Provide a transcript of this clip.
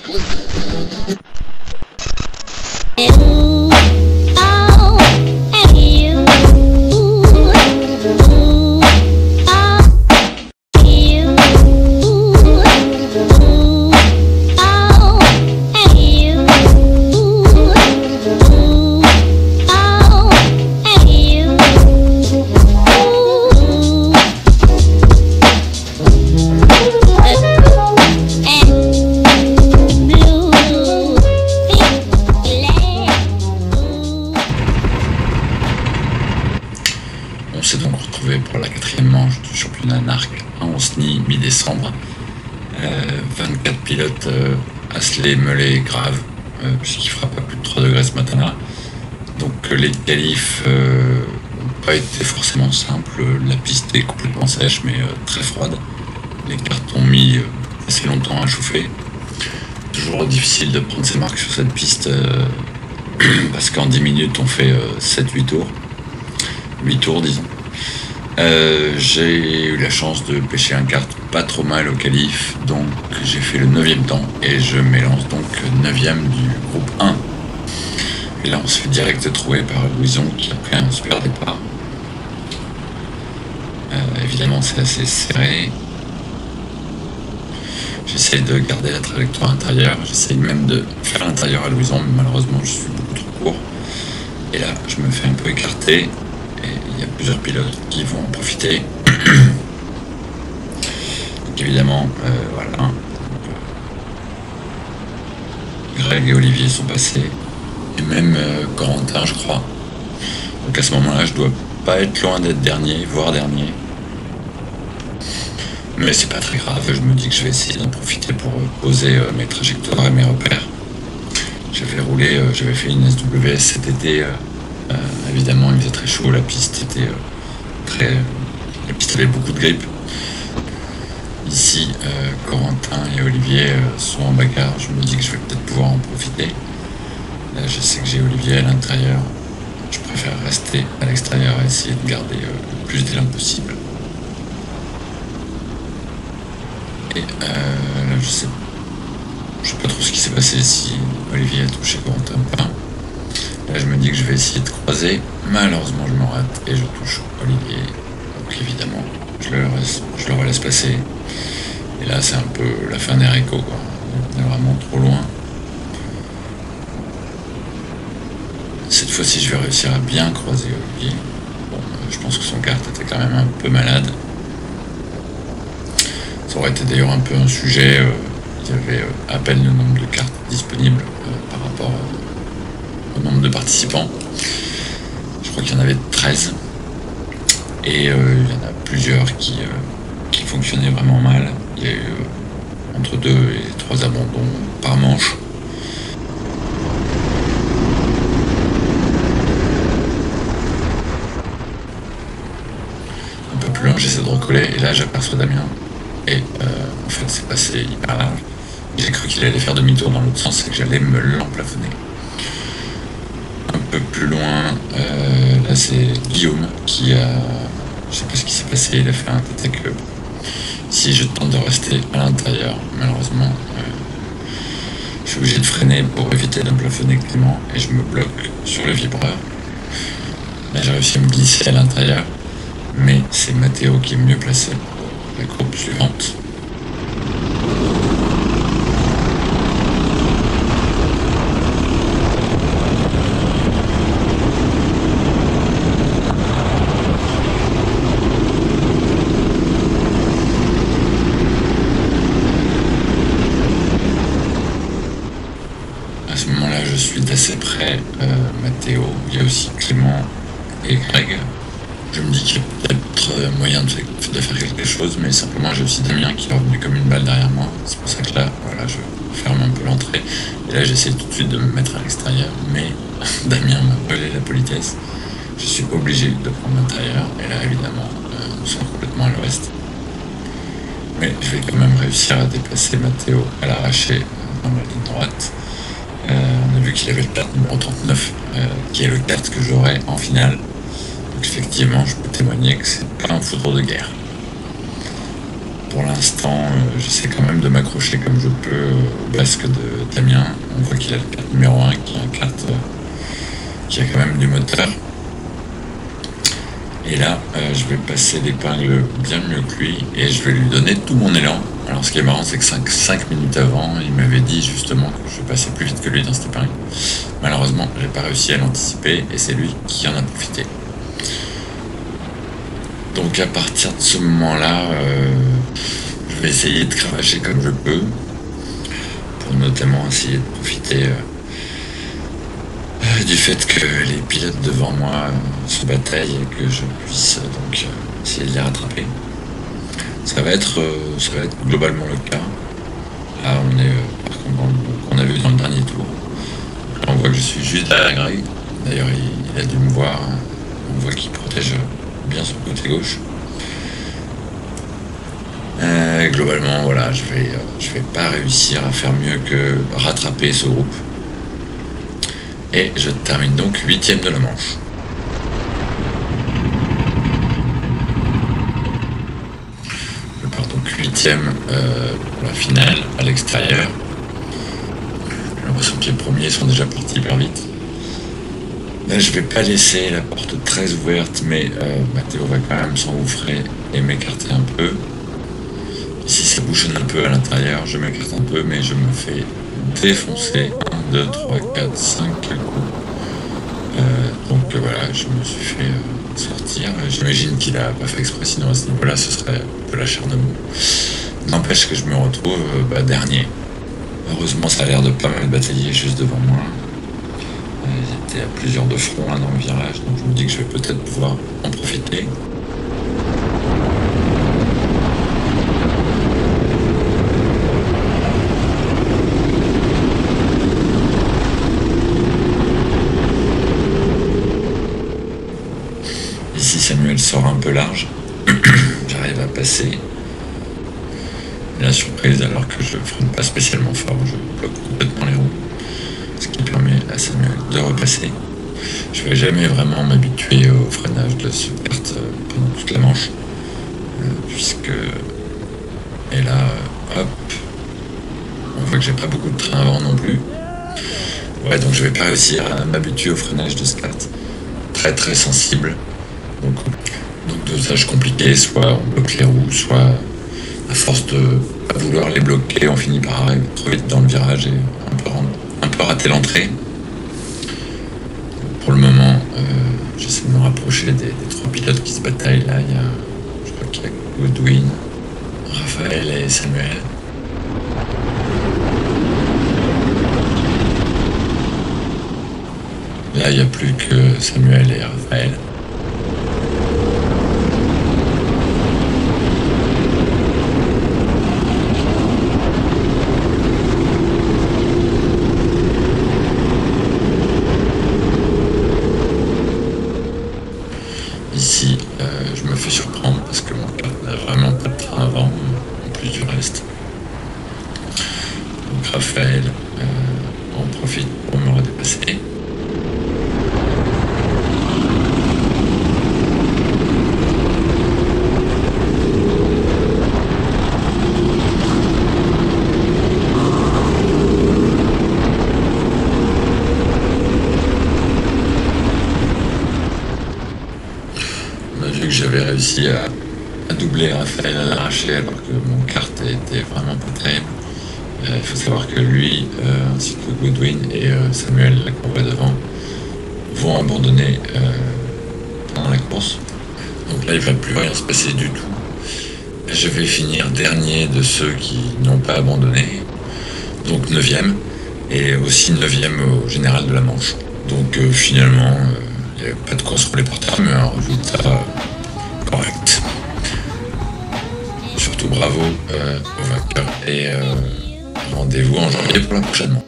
On s'est donc retrouvé pour la 4e manche du championnat NARC à Anceny, mi-décembre. 24 pilotes Asselet, Melay, Grave, puisqu'il fera pas plus de 3 degrés ce matin-là. Donc les qualifs n'ont pas été forcément simples. La piste est complètement sèche mais très froide. Les cartes ont mis assez longtemps à chauffer. Toujours difficile de prendre ses marques sur cette piste parce qu'en 10 minutes on fait 7-8 tours. 8 tours disons. J'ai eu la chance de pêcher un kart pas trop mal au qualif, donc j'ai fait le 9e temps et je m'élance donc 9e du groupe 1. Et là on se fait direct trouver par Louison qui a pris un super départ. Évidemment c'est assez serré. J'essaye de garder la trajectoire intérieure, j'essaye même de faire l'intérieur à Louison, mais malheureusement je suis beaucoup trop court. Et là je me fais un peu écarter. Et il y a plusieurs pilotes qui vont en profiter. Donc évidemment, voilà. Greg et Olivier sont passés. Et même Corentin, je crois. Donc à ce moment-là, je dois pas être loin d'être dernier, voire dernier. Mais c'est pas très grave, je me dis que je vais essayer d'en profiter pour poser mes trajectoires et mes repères. J'avais fait une SWS cet été. Évidemment, il faisait très chaud, la piste était la piste avait beaucoup de grippe. Ici, Corentin et Olivier sont en bagarre. Je me dis que je vais peut-être pouvoir en profiter. Là, je sais que j'ai Olivier à l'intérieur. Je préfère rester à l'extérieur et essayer de garder le plus d'élan possible. Et là, je sais pas trop ce qui s'est passé, si Olivier a touché Corentin ou pas. Là, je me dis que je vais essayer de croiser. Malheureusement, je me rate et je touche Olivier. Donc, évidemment, je le relaisse passer. Et là, c'est un peu la fin des récords, quoi. On est vraiment trop loin. Cette fois-ci, je vais réussir à bien croiser Olivier. Bon, je pense que son kart était quand même un peu malade. Ça aurait été d'ailleurs un peu un sujet. Il y avait à peine le nombre de cartes disponibles par rapport au nombre de participants. Je crois qu'il y en avait 13 et il y en a plusieurs qui fonctionnaient vraiment mal. Il y a eu entre 2 et 3 abandons par manche. Un peu plus loin, j'essaie de recoller et là j'aperçois Damien et en fait c'est passé hyper large. J'ai cru qu'il allait faire demi-tour dans l'autre sens et que j'allais me l'emplafonner. Plus loin, là c'est Guillaume qui a, je sais pas ce qui s'est passé, il a fait un TT Club. Ici je tente de rester à l'intérieur, malheureusement je suis obligé de freiner pour éviter de me plafonner Clément et je me bloque sur le vibreur. Là j'ai réussi à me glisser à l'intérieur, mais c'est Mathéo qui est mieux placé pour la courbe suivante. À ce moment-là, je suis d'assez près Mathéo, il y a aussi Clément et Greg. Je me dis qu'il y a peut-être moyen de faire quelque chose, mais simplement j'ai aussi Damien qui est revenu comme une balle derrière moi. C'est pour ça que là, voilà, je ferme un peu l'entrée. Et là, j'essaie tout de suite de me mettre à l'extérieur, mais Damien m'a volé la politesse. Je suis obligé de prendre l'intérieur, et là, évidemment, nous sommes complètement à l'ouest. Mais je vais quand même réussir à déplacer Mathéo à l'arraché dans la ligne droite. On a vu qu'il avait le kart numéro 39, qui est le kart que j'aurai en finale. Donc effectivement, je peux témoigner que c'est pas un foudre de guerre. Pour l'instant, j'essaie quand même de m'accrocher comme je peux au basque Damien. On voit qu'il a le kart numéro 1, qui est un kart qui a quand même du moteur. Et là, je vais passer l'épingle bien mieux que lui et je vais lui donner tout mon élan. Alors ce qui est marrant, c'est que 5 minutes avant, il m'avait dit justement que je passais plus vite que lui dans cette épingle. Malheureusement, j'ai pas réussi à l'anticiper et c'est lui qui en a profité. Donc à partir de ce moment-là, je vais essayer de cravacher comme je peux, pour notamment essayer de profiter du fait que les pilotes devant moi se bataillent et que je puisse donc essayer de les rattraper. Ça va être globalement le cas. Là, on est par contre qu'on a vu dans le dernier tour. Là, on voit que je suis juste derrière Greg. D'ailleurs, il a dû me voir. On voit qu'il protège bien son côté gauche. Globalement, voilà, je vais pas réussir à faire mieux que rattraper ce groupe. Et je termine donc 8e de la manche. Je pars donc 8e pour la finale à l'extérieur. J'ai l'impression que les premiers sont déjà partis hyper vite. Là, je vais pas laisser la porte très ouverte, mais Matteo va quand même s'engouffrer et m'écarter un peu. Ici, ça bouchonne un peu à l'intérieur, je m'écarte un peu, mais je me fais défoncer. 1, 2, 3, 4, 5 coups. Donc voilà, je me suis fait sortir. J'imagine qu'il a pas fait exprès, sinon à ce niveau-là, ce serait un peu l'acharnement. N'empêche que je me retrouve dernier. Heureusement, ça a l'air de pas mal batailler juste devant moi. Ils étaient à plusieurs de front là, dans le virage, donc je me dis que je vais peut-être pouvoir en profiter. Ici, Samuel sort un peu large. J'arrive à passer. La surprise, alors que je freine pas spécialement fort, je bloque complètement les roues. Ce qui permet à Samuel de repasser. Je vais jamais vraiment m'habituer au freinage de ce kart pendant toute la manche. Puisque... Et là, hop. On voit que j'ai pas beaucoup de train avant non plus. Ouais, donc je vais pas réussir à m'habituer au freinage de ce kart. Très très sensible. Donc dosage compliqué, soit on bloque les roues, soit à force de pas vouloir les bloquer, on finit par arriver trop vite dans le virage et un peu rater l'entrée. Pour le moment, j'essaie de me rapprocher des 3 pilotes qui se bataillent là. Je crois qu'il y a Goodwin, Raphaël et Samuel. Là, il n'y a plus que Samuel et Raphaël. Ici, je me fais surprendre parce que mon kart n'a vraiment pas de train avant, en plus du reste. Donc Raphaël en profite pour me redépasser. Vu que j'avais réussi à doubler Raphaël à l'arraché alors que mon kart était vraiment pas terrible. Il faut savoir que lui, ainsi que Goodwin et Samuel, la qu'on voit devant, vont abandonner pendant la course. Donc là, il ne va plus rien se passer du tout. Je vais finir dernier de ceux qui n'ont pas abandonné, donc 9e, et aussi 9e au général de la Manche. Donc finalement, il n'y avait pas de course pour les porteurs, mais un résultat correct. Surtout bravo au vainqueur et rendez-vous en janvier pour la prochaine.